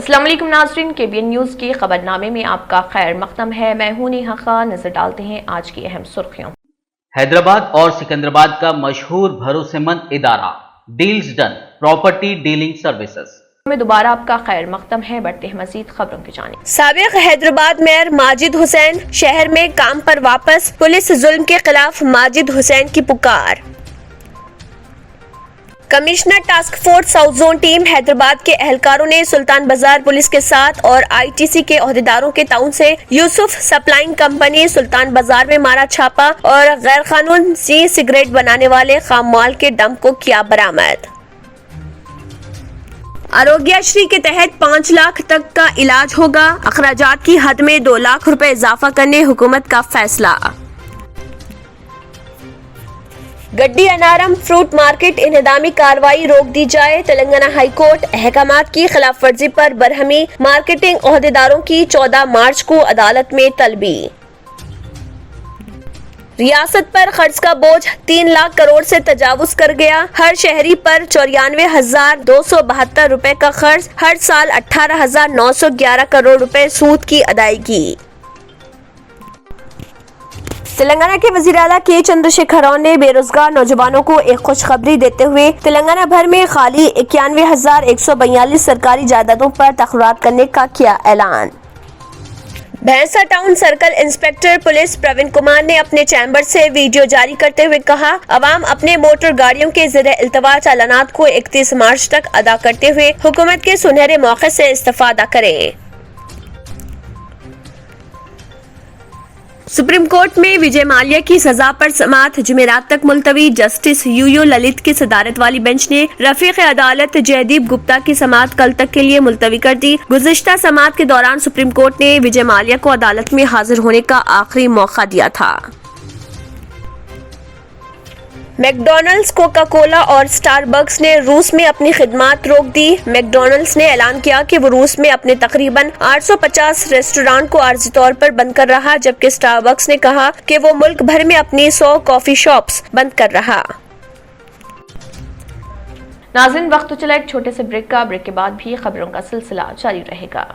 السلام علیکم ناظرین، KBN نیوز کی خبرنامے میں آپ کا خیر مقدم ہے۔ میں ہوں نیہا خان۔ نظر ڈالتے ہیں آج کی اہم سرخیوں۔ حیدرآباد اور سکندرآباد کا مشہور بھروسے مند ادارہ deals done property dealing services میں دوبارہ آپ کا خیر مقدم ہے۔ بڑھتے ہیں مزید خبروں کی جانب۔ سابق حیدرآباد میئر ماجد حسین شہر میں کام پر واپس، پولیس ظلم کے خلاف ماجد حسین کی پکار۔ Commissioner task force south zone team Hyderabad کے اہلکاروں نے سلطان بازار پولیس کے ساتھ اور ITC کے عہدیداروں کے تعاون سے یوسف سپلائنگ کمپنی سلطان بازار میں مارا چھاپا اور غیر قانونی سگریٹ بنانے والے خام مال کے ڈمپ کو کیا برآمد۔ آروگیہ شری کے تحت 5 لاکھ تک کا علاج ہوگا، اخراجات کی حد میں 2 لاکھ روپے اضافہ کرنے حکومت کا فیصلہ۔ گڈی انارم فروٹ مارکیٹ انہدامی کارروائی روک دی جائے، تلنگانہ ہائی کورٹ احکامات کی خلاف ورزی پر برہمی مارکیٹنگ عہدیداروں کی 14 مارچ کو عدالت میں طلبی۔ ریاست پر قرض کا بوجھ 3 لاکھ کروڑ سے تجاوز کر گیا، ہر شہری پر 94,272 روپے کا قرض، ہر سال 18,911 کروڑ روپے سود کی ادائیگی۔ تلنگانہ کے وزیر اعلیٰ کے چندر شیکھر راؤ نے بے روزگار نوجوانوں کو ایک خوشخبری دیتے ہوئے تلنگانہ بھر میں خالی 91,142 سرکاری جائیدادوں پر تخلصات کرنے کا کیا اعلان۔ Bhainsa town circle inspector police Praveen Kumar نے اپنے چیمبر سے ویڈیو جاری کرتے ہوئے کہا، عوام اپنے موٹر گاڑیوں کے زیر التوا چالانات کو 31 مارچ تک ادا کرتے ہوئے حکومت کے سنہرے موقع سے استفادہ کریں۔ سپریم کورٹ میں وجے مالیہ کی سزا پر سماعت جمعرات تک ملتوی، جسٹس یو للت کی صدارت والی بینچ نے رفیق عدالت جیدیپ گپتا کی سماعت کل تک کے لیے ملتوی کر دی۔ گزشتہ سماعت کے دوران سپریم کورٹ نے وجے مالیہ کو عدالت میں حاضر ہونے کا آخری موقع دیا تھا۔ میک ڈونلڈز، کوکا کولا اور سٹار بکس نے روس میں اپنی خدمات روک دی۔ میک ڈونلڈز نے اعلان کیا کہ وہ روس میں اپنے تقریباً 850 ریسٹوران کو عارضی طور پر بند کر رہا، جبکہ سٹار بکس نے کہا کہ وہ ملک بھر میں اپنی 100 کافی شاپس بند کر رہا۔ ناظرین، وقت تو چلا ایک چھوٹے سے بریک کا، بریک کے بعد بھی خبروں کا سلسلہ جاری رہے گا۔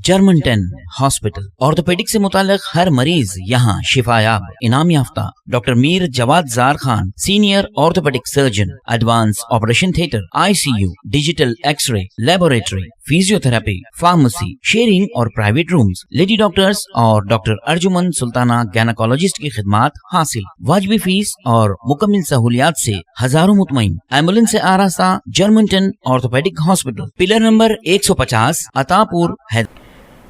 جرمنٹن ہاسپٹل آرتھوپیڈک سے متعلق ہر مریض یہاں شفا یاب۔ انعام یافتہ ڈاکٹر میر جواد زار Khan, senior orthopaedic surgeon, advance operation theatre, ICU، digital X ray, laboratory, physio therapy, pharmacy, sharing اور پرائیویٹ رومز، لیڈی ڈاکٹرز اور ڈاکٹر ارجمن سلطانہ گینیکولوجسٹ کی خدمات حاصل، واجبی فیس اور مکمل سہولیات سے ہزاروں مطمئن، ایمبولینس سے آراستہ۔ جرمنٹن orthopaedic hospital, pillar number 150، Attapur, Hyderabad.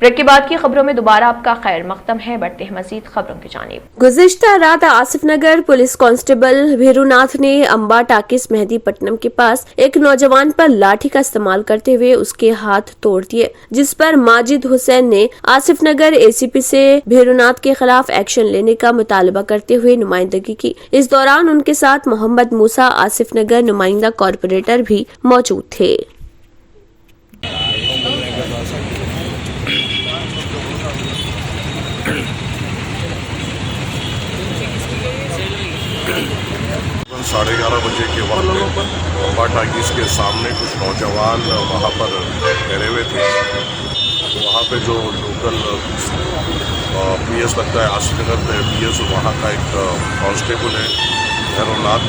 Break کے بعد کی خبروں میں دوبارہ آپ کا خیر مقدم ہے۔ بڑھتے ہیں مزید خبروں کی جانب۔ گزشتہ رات آصف نگر پولیس کانسٹیبل بھیرو ناتھ نے امبا ٹاکس مہدی پٹنم کے پاس ایک نوجوان پر لاٹھی کا استعمال کرتے ہوئے اس کے ہاتھ توڑ دیے، جس پر ماجد حسین نے آصف نگر ACP سے بھیرو ناتھ کے خلاف ایکشن لینے کا مطالبہ کرتے ہوئے نمائندگی کی۔ اس دوران ان کے ساتھ محمد موسیٰ آصف نگر نمائندہ کارپوریٹر بھی موجود تھے۔ ساڑھے 11 بجے کے وقت میں امبا ٹاکیز کے سامنے کچھ نوجوان وہاں پر ٹھہرے ہوئے تھے۔ وہاں پہ جو لوکل PS لگتا ہے آصف نگر پہ PS، وہاں کا ایک کانسٹیبل ہے بھیرو ناتھ،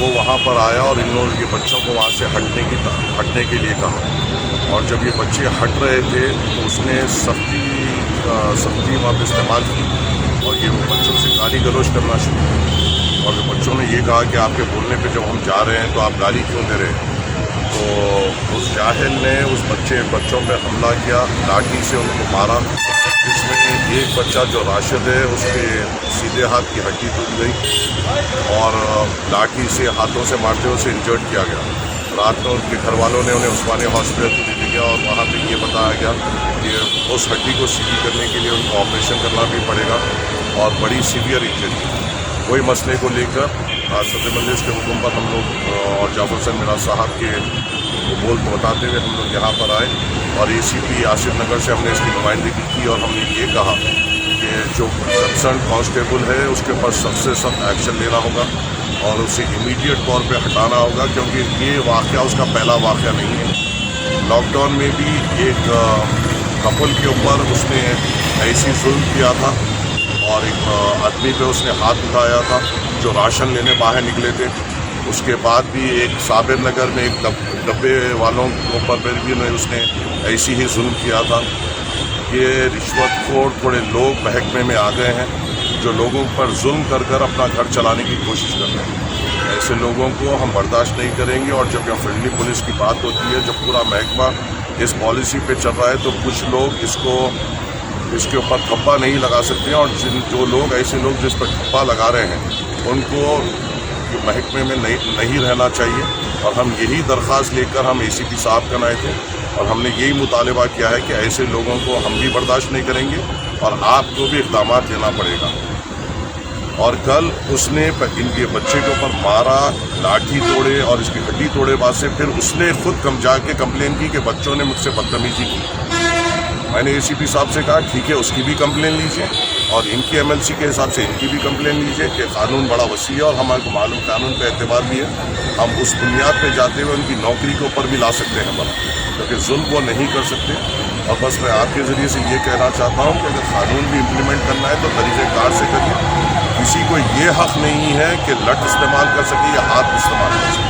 وہ وہاں پر آیا اور ان لوگوں کے بچوں کو وہاں سے ہٹنے کے لیے کہا، اور جب یہ بچے ہٹ رہے تھے تو اس نے سختی وہاں پہ استعمال کی اور یہ بچوں سے گالی گلوچ کرنا شروع کیا، اور بچوں نے یہ کہا کہ آپ کے بولنے پہ جب ہم جا رہے ہیں تو آپ گالی کیوں دے رہے ہیں؟ تو اس جاہل نے اس بچوں پہ حملہ کیا، لاٹھی سے ان کو مارا، جس میں ایک بچہ جو راشد ہے اس کے سیدھے ہاتھ کی ہڈی ٹوٹ گئی اور لاٹھی سے ہاتھوں سے مارتے ہوئے اسے انجرڈ کیا گیا۔ رات میں ان کے گھر والوں نے انہیں عثمانی ہاسپٹل کو لے گیا اور وہاں پہ یہ بتایا گیا کہ اس ہڈی کو سیدھی کرنے کے لیے ان کو آپریشن کرنا بھی پڑے گا اور بڑی سیویئر انجری ہے۔ وہی مسئلے کو لے کر صدر مجلس کے حکم پر ہم لوگ اور جعفر حسین میران صاحب کے بول کو بتاتے ہوئے ہم لوگ یہاں پر آئے اور ACP آصف نگر سے ہم نے اس کی نمائندگی کی اور ہم نے یہ کہا کہ جو کنسرن کانسٹیبل ہے اس کے اوپر سخت سے سخت ایکشن لینا ہوگا اور اسے امیڈیٹ طور پہ ہٹانا ہوگا، کیونکہ یہ واقعہ اس کا پہلا واقعہ نہیں ہے लॉकडाउन में भी एक कपल के ऊपर उसने ऐसी जुल्म किया था और एक आदमी पे उसने हाथ उठाया था जो राशन लेने बाहर निकले थे। उसके बाद भी एक साबिर नगर में एक डब्बे वालों के ऊपर पर भी उसने ऐसी ही जुल्म किया था। ये रिश्वतखोर थोड़े लोग महकमे में आ गए हैं जो लोगों पर जुल्म कर कर अपना घर चलाने की कोशिश कर रहे हैं। ऐसे लोगों को हम बर्दाश्त नहीं करेंगे। और जब यहाँ फील्ड पुलिस की बात होती है, जब पूरा महकमा इस पॉलिसी पे चल रहा है तो कुछ लोग इसके ऊपर ठप्पा नहीं लगा सकते हैं। और जो लोग ऐसे लोग जिस पर ठप्पा लगा रहे हैं उनको महकमे में नहीं रहना चाहिए। और हम यही दरख्वास्त लेकर हम ACP साहब का आए थे और हमने यही मुतालबा किया है कि ऐसे लोगों को हम भी बर्दाश्त नहीं करेंगे और आपको भी इक़दाम लेना पड़ेगा। और कल उसने इनके बच्चे के ऊपर मारा, लाठी तोड़े और इसकी हड्डी तोड़े बाद से फिर उसने खुद जाके कंप्लेन की कि बच्चों ने मुझसे बदतमीजी की। मैंने ACP साहब से कहा ठीक है, उसकी भी कंप्लेन लीजिए और इनकी MLC के हिसाब से इनकी भी कंप्लेन लीजिए कि कानून बड़ा वसी है और हमारे को मालूम कानून पे एतबार भी है। हम उस बुनियाद पे जाते हुए उनकी नौकरी के ऊपर भी ला सकते हैं बना, क्योंकि जुल्म वो नहीं कर सकते। और बस मैं आपके ज़रिए से ये कहना चाहता हूँ कि अगर कानून भी इम्प्लीमेंट करना है तो तरीक़ेकार से करिए। किसी को ये हक़ नहीं है कि लठ इस्तेमाल कर सके या हाथ इस्तेमाल कर सके।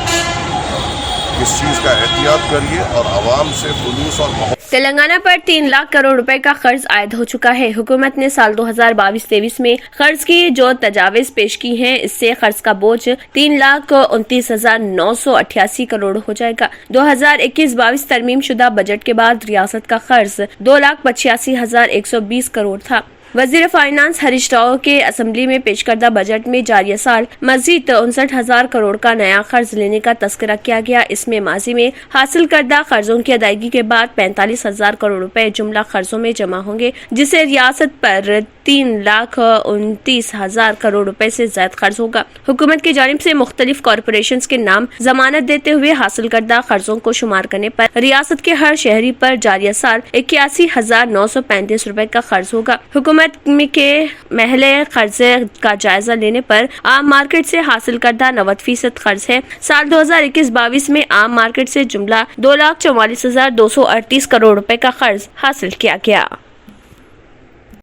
इस चीज़ का एहतियात करिए और आवाम से जुलूस और तेलंगाना पर 3 लाख करोड़ रुपए का कर्ज आयद हो चुका है। हुकूमत ने साल 2022-23 में कर्ज की जो तजावीज़ पेश की हैं, इससे कर्ज का बोझ 3,29,988 करोड़ हो जाएगा। 2021-22 तरमीम शुदा बजट के बाद रियासत का कर्ज 2,85,120 करोड़ था। वजीर फाइनेंस हरीश राव के असेंबली में पेश करदा बजट में जारिया साल मजीद 59,000 करोड़ का नया कर्ज लेने का तस्करा किया गया। इसमें माजी में हासिल करदा कर्जों की अदायगी के बाद 45,000 करोड़ रुपए जुमला कर्जों में जमा होंगे, जिससे रियासत पर 3,29,000 करोड़ रुपए से ज्यादा कर्ज होगा। हुकूमत की जानिब से मुख्तलिफ कॉरपोरेशन के नाम जमानत देते हुए हासिल करदा कर्जों को शुमार करने पर रियासत के हर शहरी पर जारिया साल 81,935 रुपए का कर्ज होगा। हुकूमत के महले कर्जे का जायजा लेने पर आम मार्केट से हासिल करदा 90% कर्ज है। साल 2021-22 में आम मार्केट से जुमला 2,44,238 करोड़ रुपए का कर्ज हासिल किया गया।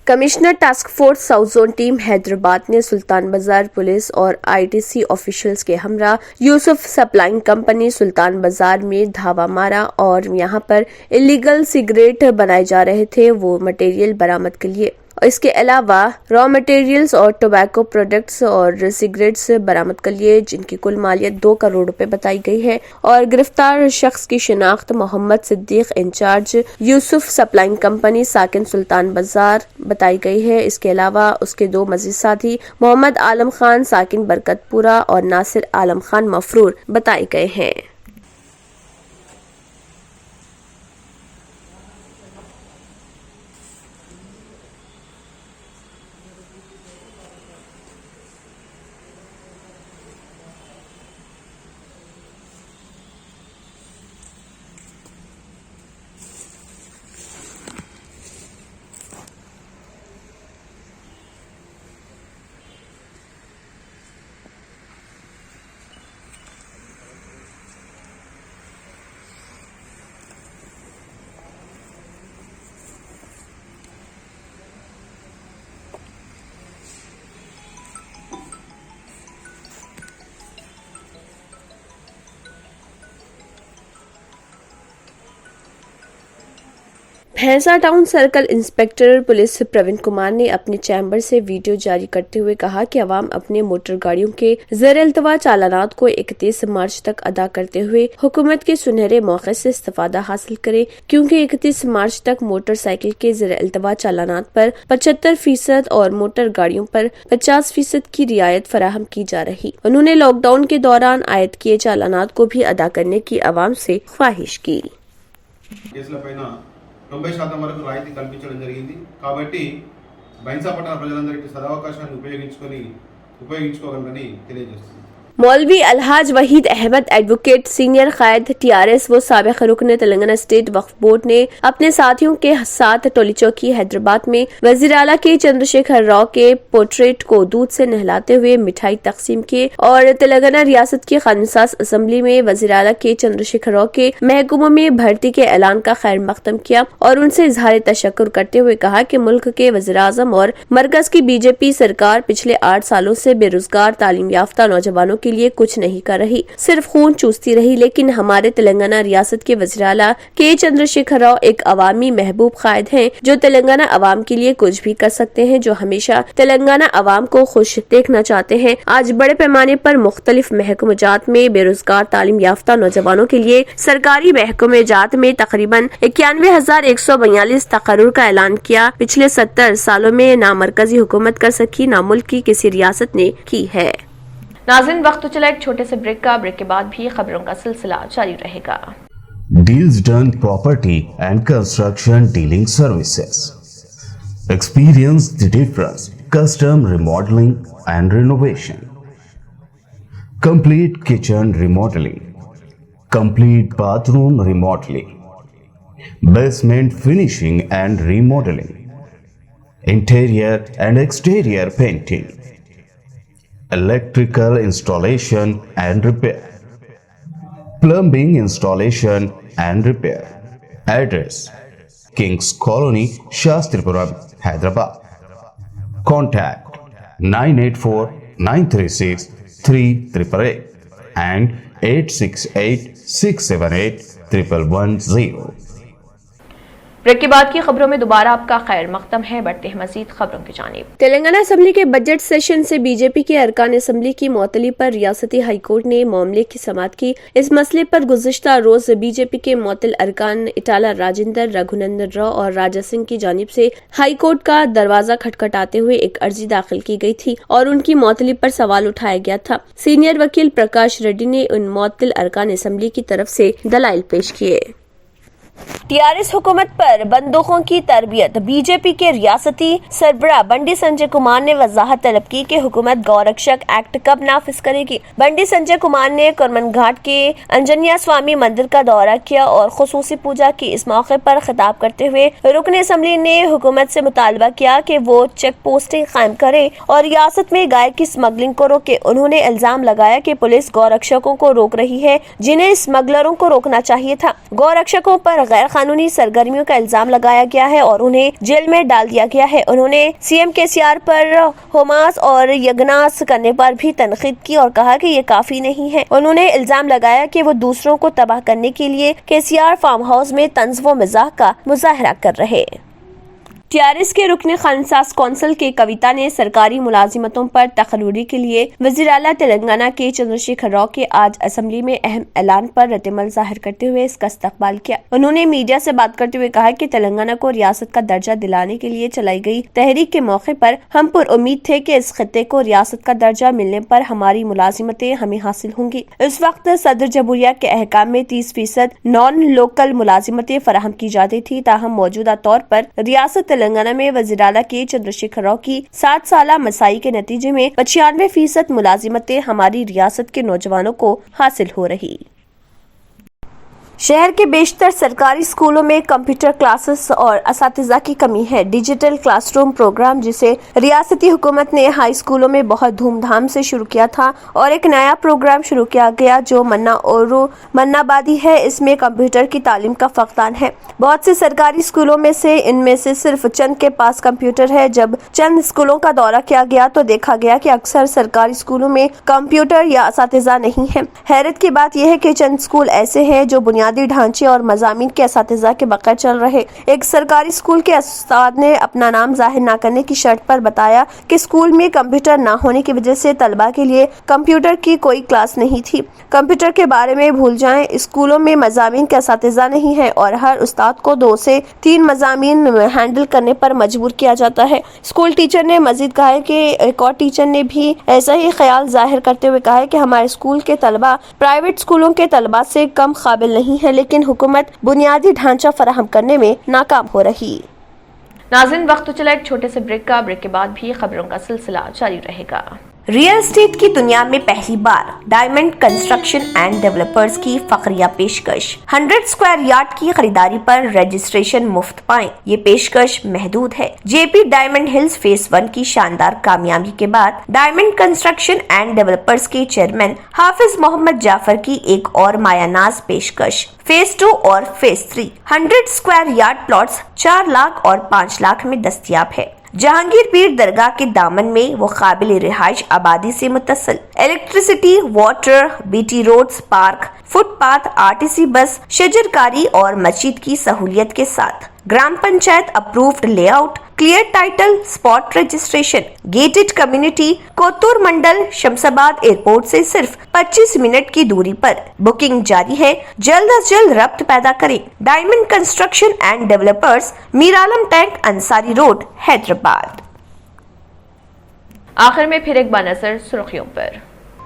Commissioner task force south zone team Hyderabad ने सुल्तान बाजार पुलिस और ITC ऑफिशियल्स के हमरा यूसुफ सप्लाइंग कंपनी सुल्तान बाजार में धावा मारा और यहां पर इलीगल सिगरेट बनाए जा रहे थे, वो मटेरियल बरामद के लिए। इसके अलावा रॉ मटेरियल्स और टोबैको प्रोडक्ट्स और सिगरेट्स बरामद कर लिए, जिनकी कुल मालियत 2 करोड़ रुपए बताई गई है। और गिरफ्तार शख्स की शिनाख्त Mohammed Siddique incharge Yousuf supplying company साकिन सुल्तान बाजार बताई गई है। इसके अलावा उसके 2 मजीद साथी मोहम्मद आलम खान साकिन बरकतपुरा और नासिर आलम खान मफरूर बताए गए हैं। Bhainsa town circle inspector police Praveen Kumar ने अपने चैम्बर से वीडियो जारी करते हुए कहा कि अवाम अपने मोटर गाड़ियों के ज़र अल्तवा चालानात को 31 मार्च तक अदा करते हुए हुकूमत के सुनहरे मौके से इस्तेफादा हासिल करे, क्योंकि 31 मार्च तक मोटरसाइकिल के ज़र अल्तवा चालानात पर 75% और मोटर गाड़ियों पर 50% की रियायत फराहम की जा रही। उन्होंने लॉकडाउन के दौरान आयद किए चालानात को भी अदा करने की अवाम से ख्वाहिश की। 90% వరకు రాయితీ కల్పించడం జరిగింది। కాబట్టి బైన్సా పట్టణ ప్రజలందరికీ సదవకాశాన్ని ఉపయోగించుకోగలరని తెలియజేస్తుంది। मौलवी अलहाज वहीद अहमद एडवोकेट सीनियर कायद TRS व साबिक रुकन तेलंगाना स्टेट वक्फ बोर्ड ने अपने साथियों के साथ टोली चौकी हैदराबाद में वजीर आला के चंद्रशेखर राव के पोर्ट्रेट को दूध से नहलाते हुए मिठाई तकसीम की और तेलंगाना रियासत की खानसास असम्बली में वजीर आला के चंद्रशेखर राव के महकमों में भर्ती के ऐलान का खैर मकदम किया और उनसे इजहार तशक्कुर करते हुए कहा कि मुल्क के वज़ीर आज़म और मरकज की BJP सरकार पिछले 8 सालों से बेरोजगार तालीम याफ्ता नौजवानों के लिए कुछ नहीं कर रही, सिर्फ खून चूसती रही। लेकिन हमारे तेलंगाना रियासत के वज़ीर आला के चंद्रशेखर राव एक अवामी महबूब कायद हैं जो तेलंगाना अवाम के लिए कुछ भी कर सकते हैं, जो हमेशा तेलंगाना अवाम को खुश देखना चाहते हैं। आज बड़े पैमाने पर मुख्तलिफ महकमजात में बेरोजगार तालीम याफ्ता नौजवानों के लिए सरकारी महकमजात में तकरीबन 91,142 तकर्रुर का ऐलान किया। पिछले 70 सालों में ना मरकजी हुकूमत कर सकी ना मुल्क की किसी रियासत ने की है। नाज़रीन, वक्त तो चला एक छोटे से ब्रेक का। ब्रेक के बाद भी खबरों का सिलसिला जारी रहेगा। Deals Done Property and Construction Dealing Services. Experience the difference. Custom remodeling and renovation. Complete kitchen remodeling. Complete bathroom remodeling. Basement finishing and remodeling. Interior and exterior painting. Electrical installation and repair. Plumbing installation and repair. Address: Kings Colony, Shastripuram, Hyderabad. Contact 984-936-3888 and 868-678-1110. Break के बाद की खबरों में दोबारा आपका खैर मकदम है। बढ़ते हैं मजीद खबरों की जानिब। तेलंगाना असम्बली के बजट सेशन से BJP के अरकान असम्बली की मुअत्तली पर रियासती हाई कोर्ट ने मामले की समाअत की। इस मसले पर गुज़िश्ता रोज BJP के मुअत्तल अरकान इटाला राजेंद्र, रघुनंदन राव और राजा सिंह की जानिब से हाई कोर्ट का दरवाजा खटखटाते हुए एक अर्जी दाखिल की गई थी और उनकी मुअत्तली पर सवाल उठाया गया था। सीनियर वकील प्रकाश रेड्डी ने उन मुअत्तल अरकान असम्बली की तरफ से दलाइल पेश किए। TRS हुकूमत पर बंदूकों की तरबियत। BJP के रियासती सरबराह बंडी संजय कुमार ने वजाहत तलब की कि हुकूमत गौरक्षक एक्ट कब नाफिज करेगी। बंडी संजय कुमार ने करमन घाट के अंजनिया स्वामी मंदिर का दौरा किया और खुसूसी पूजा की। इस मौके पर खिताब करते हुए रुकन असम्बली ने हुकूमत से मुतालबा किया कि वो चेक पोस्टें कायम करे और रियासत में गाय की स्मगलिंग को रोके। उन्होंने इल्जाम लगाया कि पुलिस गौरक्षकों को रोक रही है जिन्हें स्मगलरों को रोकना चाहिए था। गौरक्षकों पर गैर कानूनी सरगर्मियों का इल्जाम लगाया गया है और उन्हें जेल में डाल दिया गया है। उन्होंने CM KCR पर होमास और यज्ञनास करने पर भी तनकीद की और कहा कि ये काफी नहीं है। उन्होंने इल्जाम लगाया कि वो दूसरों को तबाह करने के लिए KCR फार्म हाउस में तंज व मिजाह का मुजाहरा कर रहे। TRS के रुकन खानसास कौंसिल के कविता ने सरकारी मुलाजिमतों पर तकर्रुरी के लिए वज़ीर आला तेलंगाना के चंद्रशेखर राव के आज असम्बली में अहम ऐलान पर रद्दअमल जाहिर करते हुए इसका इस्तकबाल किया। उन्होंने मीडिया से बात करते हुए कहा कि तेलंगाना को रियासत का दर्जा दिलाने के लिए चलाई गई तहरीक के मौके पर हम पर उम्मीद थे कि इस खित्ते को रियासत का दर्जा मिलने पर हमारी मुलाजिमतें हमें हासिल होंगी। इस वक्त सदर जमहूरिया के अहकाम में 30% नॉन लोकल मुलाजिमतें फराहम की जाती थी। ताहम मौजूदा तौर पर रियासत तेलंगाना में वज़ीर आला के चंद्रशेखर राव की 7 साला मसाई के नतीजे में 95% मुलाजिमतें हमारी रियासत के नौजवानों को हासिल हो रही। शहर के बेशतर सरकारी स्कूलों में कंप्यूटर क्लासेस और असातिज़ा की कमी है। डिजिटल क्लासरूम प्रोग्राम जिसे रियासती हुकूमत ने हाई स्कूलों में बहुत धूमधाम से शुरू किया था और एक नया प्रोग्राम शुरू किया गया जो मन्नाबादी है, इसमें कंप्यूटर की तालीम का फकदान है। बहुत से सरकारी स्कूलों में से इनमें से सिर्फ चंद के पास कंप्यूटर है। जब चंद स्कूलों का दौरा किया गया तो देखा गया कि अक्सर सरकारी स्कूलों में कंप्यूटर या असातिज़ा नहीं है। हैरत की बात यह है कि चंद स्कूल ऐसे हैं जो बुनियादी ढांचे और मज़ामीन के असातिज़ा के बगैर चल रहे। एक सरकारी स्कूल के उस्ताद ने अपना नाम जाहिर न करने की शर्त पर बताया कि स्कूल में कंप्यूटर न होने की वजह से तलबा के लिए कंप्यूटर की कोई क्लास नहीं थी। कंप्यूटर के बारे में भूल जाएं, स्कूलों में मज़ामीन के असातिज़ा नहीं है और हर उस्ताद को 2 से 3 मज़ामीन हैंडल करने पर मजबूर किया जाता है। स्कूल टीचर ने मजीद कहा है कि एक और टीचर ने भी ऐसा ही ख्याल जाहिर करते हुए कहा है कि हमारे स्कूल के तलबा प्राइवेट स्कूलों के तलबा से कम काबिल नहीं है, लेकिन हुकूमत बुनियादी ढांचा फराहम करने में नाकाम हो रही। नाज़रीन, वक्त तो चला एक छोटे से ब्रेक का। ब्रेक के बाद भी खबरों का सिलसिला जारी रहेगा। रियल एस्टेट की दुनिया में पहली बार डायमंड कंस्ट्रक्शन एंड डेवलपर्स की फखरिया पेशकश 100 स्क्वायर यार्ड की खरीदारी पर रजिस्ट्रेशन मुफ्त पाएं। ये पेशकश महदूद है। जेपी डायमंड हिल्स फेज 1 की शानदार कामयाबी के बाद डायमंड कंस्ट्रक्शन एंड डेवलपर्स के चेयरमैन हाफिज मोहम्मद जाफर की एक और मायानाज पेशकश फेज 2 और phase 3 100 square yard plots 4 lakh और 5 लाख में दस्तयाब है। जहांगीर पीर दरगाह के दामन में वो काबिल रिहाइश आबादी से मुत्तसिल electricity, water, BT roads, park, footpath, RTC bus, शजरकारी और मस्जिद की सहूलियत के साथ gram panchayat approved layout, clear title, spot registration, gated community, Kothur mandal, Shamshabad airport से सिर्फ 25 मिनट की दूरी पर। बुकिंग जारी है, जल्द अज जल्द रब्त पैदा करें। Diamond construction and developers, Miralam tank, Ansari road, Hyderabad. आखिर में फिर एक बार नजर सुर्खियों पर।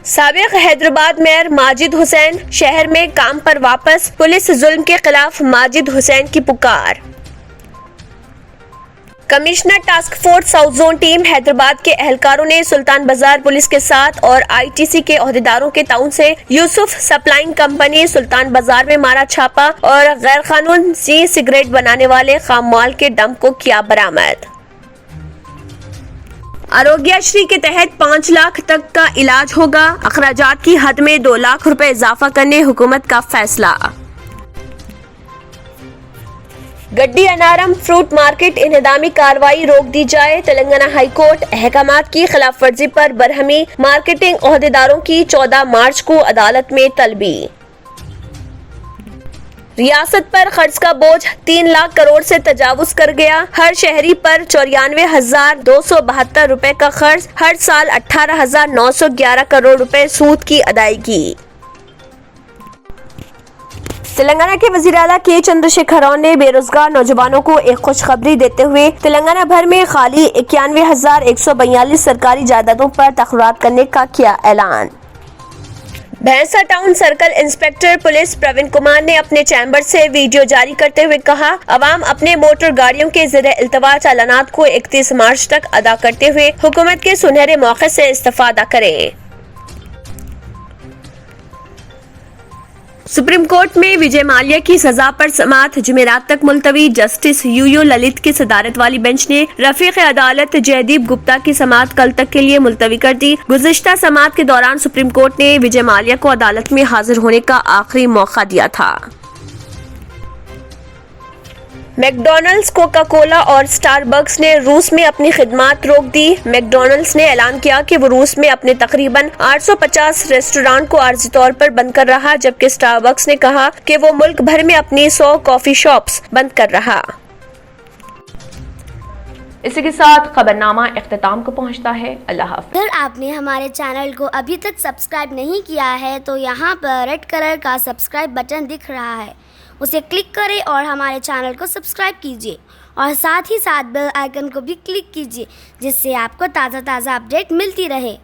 साबिक हैदराबाद मेयर माजिद हुसैन शहर में काम पर वापस, पुलिस जुल्म के खिलाफ माजिद हुसैन की पुकार। Commissioner task force south zone team Hyderabad के एहलकारों ने सुल्तान बाजार पुलिस के साथ और आईटीसी के ओहदेदारों के ताउन से यूसुफ सप्लाइंग कंपनी सुल्तान बाजार में मारा छापा और गैर कानूनी सिगरेट बनाने वाले खाम माल के डंप को किया बरामद। आरोग्यश्री के तहत 5 लाख तक का इलाज होगा, अखराजात की हद में 2 लाख रुपए इजाफा करने हुकूमत का फैसला। गड्डी अनारम फ्रूट मार्केट इन्हदामी कार्रवाई रोक दी जाए, तेलंगाना हाई कोर्ट अहकामात की खिलाफ वर्जी पर बरहमी मार्केटिंग ओहदेदारों की 14 मार्च को अदालत में तलबी। रियासत पर कर्ज का बोझ 3 लाख करोड़ से तजावुज कर गया, हर शहरी पर 94,272 रुपए का कर्ज, हर साल 18,911 करोड़ रुपए सूद की अदायगी। तेलंगाना के वजीर आला के चंद्रशेखर राव ने बेरोजगार नौजवानों को एक खुशखबरी देते हुए तेलंगाना भर में खाली 91,142 सरकारी जायदादों पर तखरात करने का किया ऐलान। Bhainsa town circle inspector police Praveen Kumar ने अपने चैम्बर से वीडियो जारी करते हुए कहा, अवाम अपने मोटर गाड़ियों के ज़रिए इल्तवा चालानात को 31 मार्च तक अदा करते हुए हुकूमत के सुनहरे मौके से इस्तेफादा करें। सुप्रीम कोर्ट में विजय माल्या की सजा पर समाअत जुमेरात तक मुलतवी। जस्टिस यूयू ललित की सदारत वाली बेंच ने रफीक अदालत जयदीप गुप्ता की समाअत कल तक के लिए मुलतवी कर दी। गुज़िश्ता समाअत के दौरान सुप्रीम कोर्ट ने विजय माल्या को अदालत में हाजिर होने का आखिरी मौका दिया था। मैकडॉनल्ड्स, कोका कोला और स्टारबक्स ने रूस में अपनी खिदमात रोक दी। मैकडॉनल्ड्स ने ऐलान किया कि वो रूस में अपने तकरीबन 850 रेस्टोरेंट को आर्जी तौर पर बंद कर रहा, जबकि स्टारबक्स ने कहा कि वो मुल्क भर में अपनी 100 कॉफी शॉप्स बंद कर रहा। इसी के साथ खबरनामा इख्तिताम को पहुंचता है। अल्लाह हाफ़िज़। अगर आपने हमारे चैनल को अभी तक सब्सक्राइब नहीं किया है तो यहाँ पर रेड कलर का सब्सक्राइब बटन दिख रहा है, उसे क्लिक करें और हमारे चैनल को सब्सक्राइब कीजिए और साथ ही साथ बेल आइकन को भी क्लिक कीजिए, जिससे आपको ताज़ा अपडेट मिलती रहे।